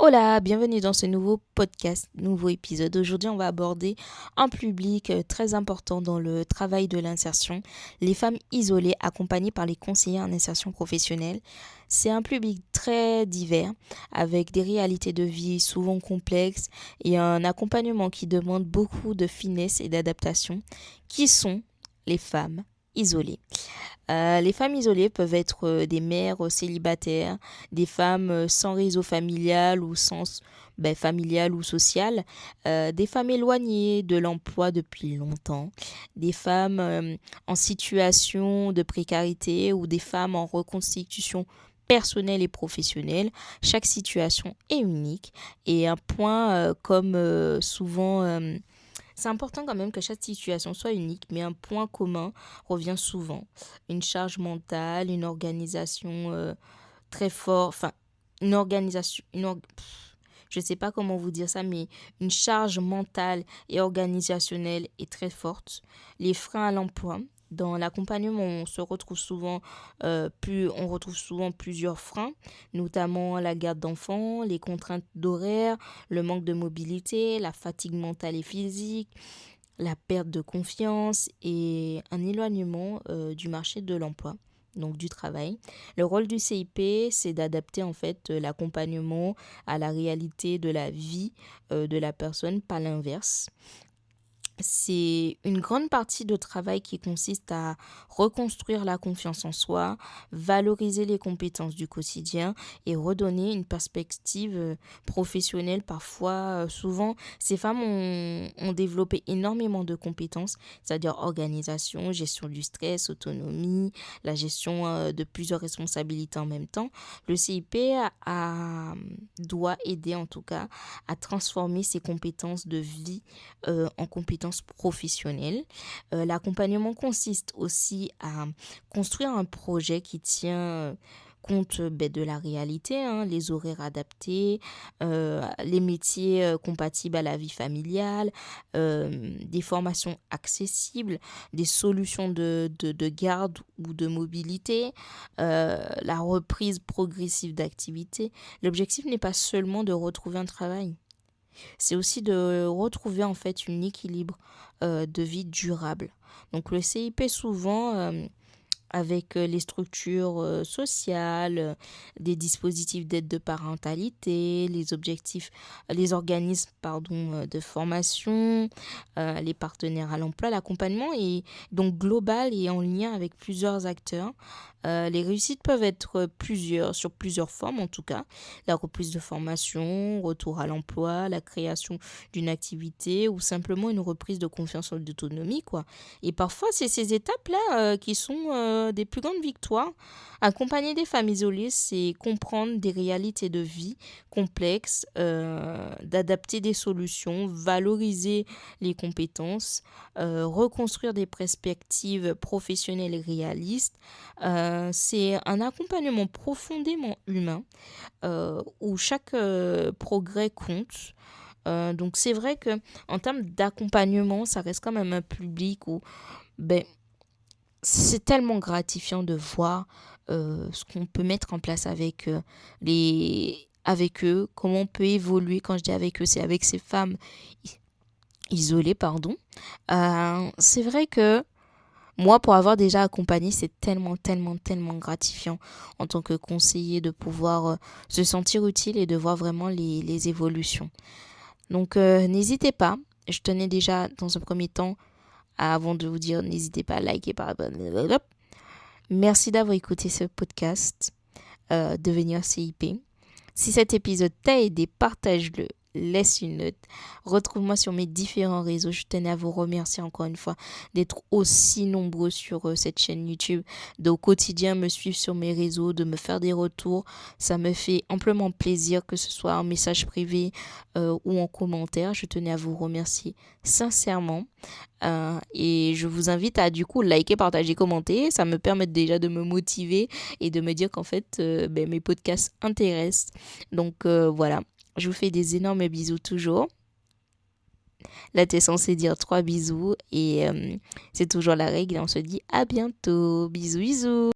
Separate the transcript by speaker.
Speaker 1: Hola, bienvenue dans ce nouveau podcast, nouveau épisode. Aujourd'hui, on va aborder un public très important dans le travail de l'insertion, les femmes isolées accompagnées par les conseillers en insertion professionnelle. C'est un public très divers, avec des réalités de vie souvent complexes et un accompagnement qui demande beaucoup de finesse et d'adaptation, qui sont les femmes isolées. Les femmes isolées peuvent être des mères célibataires, des femmes sans réseau familial ou familial ou social, des femmes éloignées de l'emploi depuis longtemps, des femmes en situation de précarité ou des femmes en reconstitution personnelle et professionnelle. Chaque situation est unique et un point c'est important quand même que chaque situation soit unique, mais un point commun revient souvent. Une charge mentale, une organisation très forte, enfin, une organisation, je ne sais pas comment vous dire ça, mais une charge mentale et organisationnelle est très forte. Les freins à l'emploi. Dans l'accompagnement, on retrouve souvent plusieurs freins, notamment la garde d'enfants, les contraintes d'horaire, le manque de mobilité, la fatigue mentale et physique, la perte de confiance et un éloignement du marché de l'emploi, donc du travail. Le rôle du CIP, c'est d'adapter en fait l'accompagnement à la réalité de la vie de la personne, pas l'inverse. C'est une grande partie de travail qui consiste à reconstruire la confiance en soi, valoriser les compétences du quotidien et redonner une perspective professionnelle. Souvent, ces femmes ont développé énormément de compétences, c'est-à-dire organisation, gestion du stress, autonomie, la gestion de plusieurs responsabilités en même temps. Le CIP doit aider en tout cas à transformer ces compétences de vie en compétences professionnelles. L'accompagnement consiste aussi à construire un projet qui tient compte de la réalité, les horaires adaptés, les métiers compatibles à la vie familiale, des formations accessibles, des solutions de garde ou de mobilité, la reprise progressive d'activité. L'objectif n'est pas seulement de retrouver un travail, c'est aussi de retrouver en fait un équilibre de vie durable. Donc le CIP souvent avec les structures sociales, des dispositifs d'aide de parentalité, les organismes de formation, les partenaires à l'emploi, l'accompagnement est donc global et en lien avec plusieurs acteurs. Les réussites peuvent être sur plusieurs formes en tout cas. La reprise de formation, retour à l'emploi, la création d'une activité ou simplement une reprise de confiance en l'autonomie, quoi. Et parfois, c'est ces étapes-là qui sont des plus grandes victoires. Accompagner des femmes isolées, c'est comprendre des réalités de vie complexes, d'adapter des solutions, valoriser les compétences, reconstruire des perspectives professionnelles et réalistes. C'est un accompagnement profondément humain où chaque progrès compte. Donc c'est vrai que en termes d'accompagnement, ça reste quand même un public où ben, c'est tellement gratifiant de voir ce qu'on peut mettre en place avec eux, comment on peut évoluer. Quand je dis avec eux, c'est avec ces femmes isolées, pardon. C'est vrai que moi, pour avoir déjà accompagné, c'est tellement, tellement, tellement gratifiant en tant que conseiller de pouvoir se sentir utile et de voir vraiment les évolutions. Donc, n'hésitez pas. Je tenais déjà, dans un premier temps, avant de vous dire, n'hésitez pas à liker, Merci d'avoir écouté ce podcast, Devenir CIP. Si cet épisode t'a aidé, partage-le, laisse une note. Retrouve-moi sur mes différents réseaux. Je tenais à vous remercier encore une fois d'être aussi nombreux sur cette chaîne YouTube, d'au quotidien me suivre sur mes réseaux, de me faire des retours. Ça me fait amplement plaisir, que ce soit en message privé ou en commentaire. Je tenais à vous remercier sincèrement. Et je vous invite à du coup liker, partager, commenter. Ça me permet déjà de me motiver et de me dire qu'en fait mes podcasts intéressent. Donc voilà, je vous fais des énormes bisous toujours. Là t'es censé dire 3 bisous et c'est toujours la règle et on se dit à bientôt. Bisous bisous.